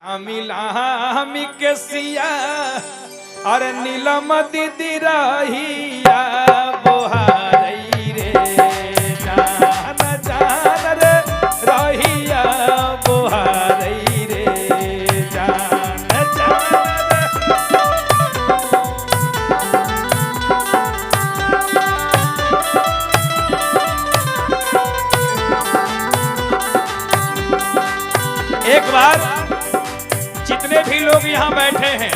अमिलामी के सिया अरे नीलम दीदी रहिया बोहारई रे जान जान रे रहिया बोहारई रे जान जान एक बार जितने भी लोग यहाँ बैठे हैं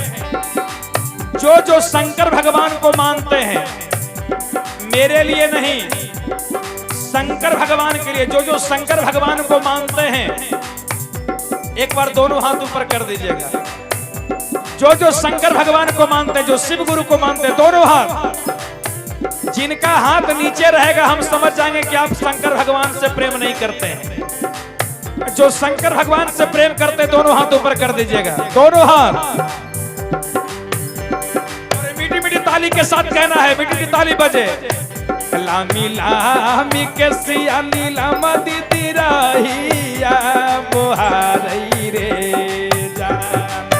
जो जो शंकर भगवान को मानते हैं, मेरे लिए नहीं, शंकर भगवान के लिए, जो जो शंकर भगवान को मानते हैं, एक बार दोनों हाथ ऊपर कर दीजिएगा। जो जो शंकर भगवान को मानते हैं, जो शिव गुरु को मानते हैं, दोनों हाथ। जिनका हाथ नीचे रहेगा हम समझ जाएंगे कि आप शंकर भगवान से प्रेम नहीं करते हैं। जो शंकर भगवान से प्रेम करते, दोनों हाथ ऊपर कर दीजिएगा, दोनों हाथ। मीठी मीठी ताली के साथ कहना है, मीठी मीठी ताली बजे। लामी लामी के सिया नीलम दीदी रहिया बोहारई रे जान।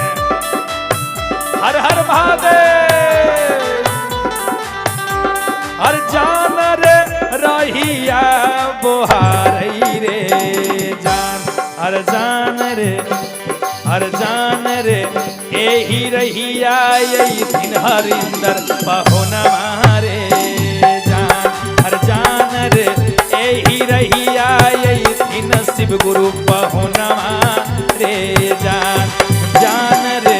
हर हर महादेव। हर जान रे रहिया बोहारई रे जान। हर जान रे, हर जान रे एही रहिया यही दिन हरिंदर पहुनवा रे जान। हर जान रे एही रहिया यही दिन शिव गुरु पहुनवा रे जान। जान रे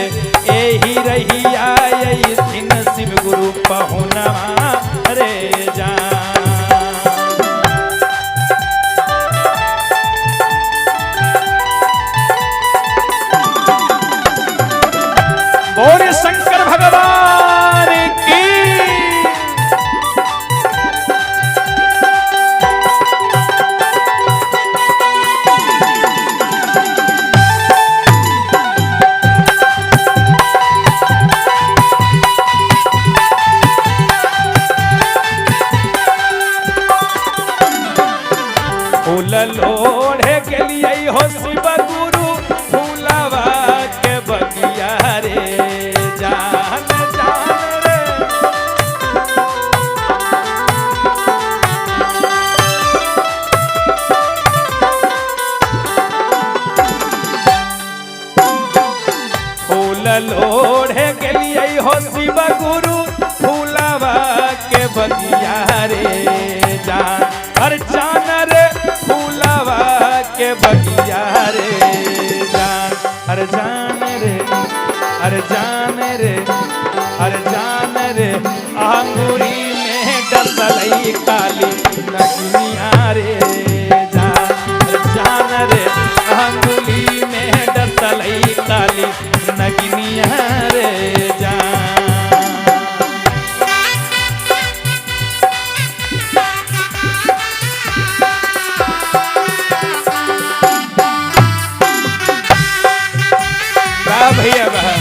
एही रहिया यही दिन शिव गुरु पहुनवा रे जान। बोले शंकर भगवान की। फूल लोढ़े के लिए हो शिव गुरु फूलवा के बगिया रे जान जान रे। फूल लोढ़े के लिए हो शिव गुरु फूलवा के बगिया रे जान। हर जान रे फूलवा के बगिया रे जान। हर जान रे, हर जान रे, हर जान रे अंगूरी में डसलई काली नगनिया रे जान। हर जान रे अंगूरी में डसलई काली नगनिया रे जान। भैया बहन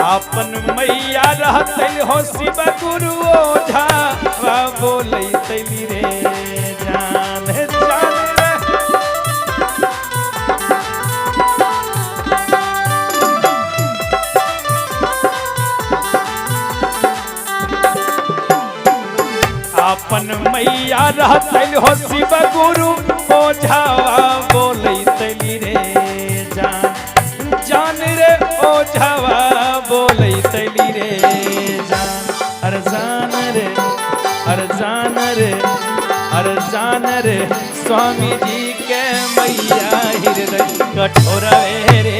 आपन मैया रहते हो शिव गुरु ओझा बोलै तैली रे जान जान रे। आपन मैया रहते हो शिव गुरु ओझावा बोलैतली रे जान जान रे ओझावा बोलैतली रे जान अरे जान रे अरे जान रे अरे जान रे स्वामी जी के मैया हृदय कठोरवे रे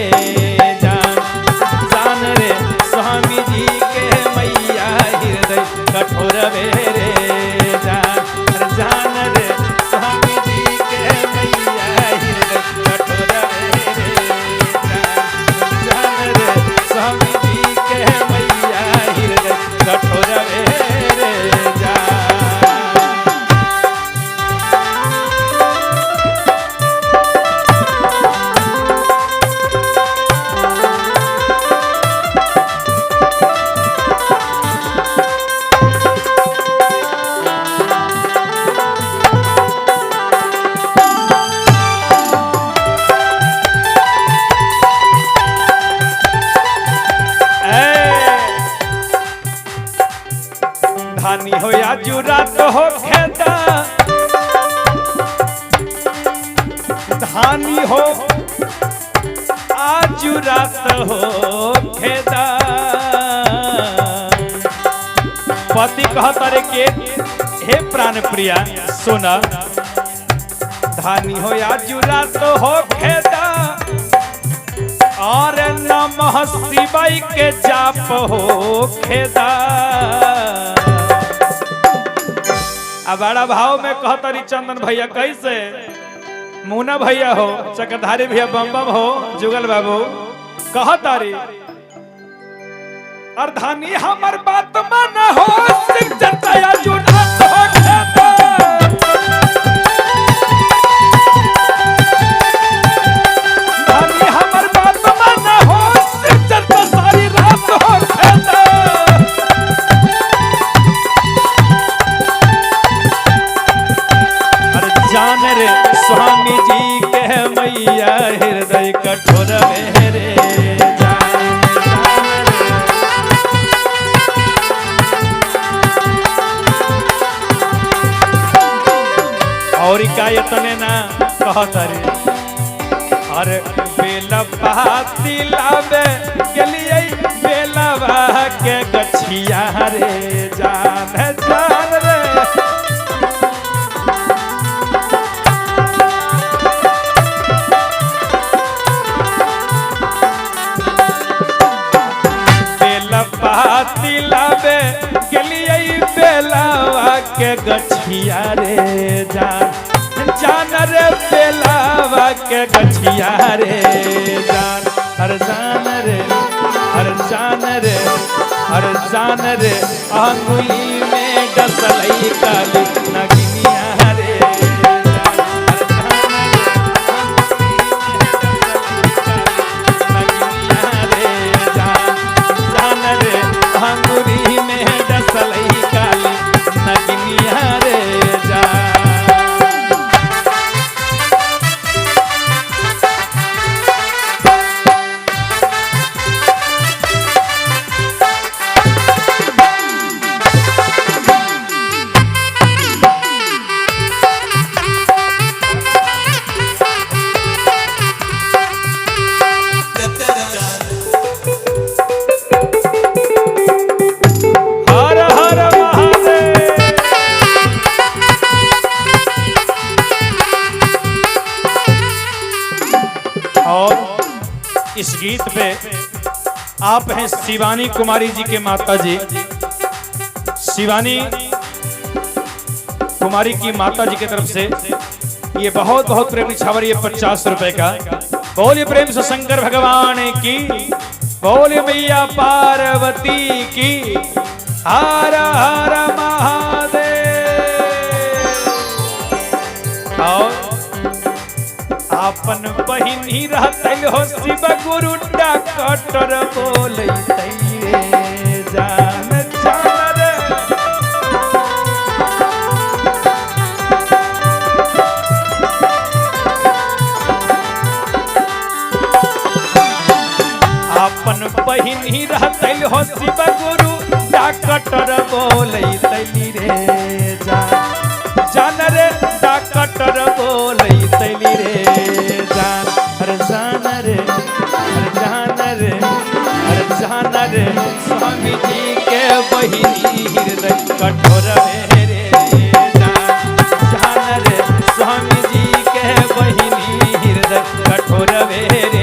जान रे स्वामी जी के मैया हृदय कठोरवे रे जान रे स्वामी जी के मैया हृदय कठोरवे रे जान रे स्वामी जी के मैया हृदय कठोरवे रे धानी हो या जुरा तो हो खेदा धानी हो आजू रात हो खेदा पति कहता रे के हे प्राण प्रिया सुना धानी हो आजू रात हो खेदा और नमः शिवाय के जाप हो खेदा अब बड़ा भाव में कहतरी चंदन भैया कैसे मुना भैया हो चक्रधारी भैया बम बम हो जुगल बाबू कहतारी और धानी हमर बात मन हो सिर जताया जुड़ा हो खेता धानी हमर बात मन हो सिर जता सारी रात हो खेता जान रे स्वामी जी के मैया हृदय कठोरवे रे और इतने ना कहत रे अरे बेलवा तिलावे गेलिए बेलवा के गछिया रे जान जान रे तिलावे गेलिए बेलावा के गछिया रे जान रे बेलावा के गछिया रे जान हर जान रे हर जान रे हर जान रे अंगुली में डसलई काली नगिनिया रे अंगुरी में डसलई काली नगिनिया रे इस गीत पे आप हैं शिवानी कुमारी जी के माता जी शिवानी कुमारी की माता जी की तरफ से ये बहुत बहुत प्रेमी छावर ये 50 रुपए का बोलिए प्रेम से शंकर भगवान की बोलिए मैया पार्वती की हर हर महादेव और आपन बहिनी रहतल हो शिव गुरु डॉक्टर बोलैतै रे जान जान रे आपन बहिनी रहतल हो शिव गुरु डॉक्टर बोलैतै रे जान रे डॉक्टर बोलैतै बहिनी हृदय कठोर रे जान रे स्वामी जी के बहिनी हृदय कठोर रे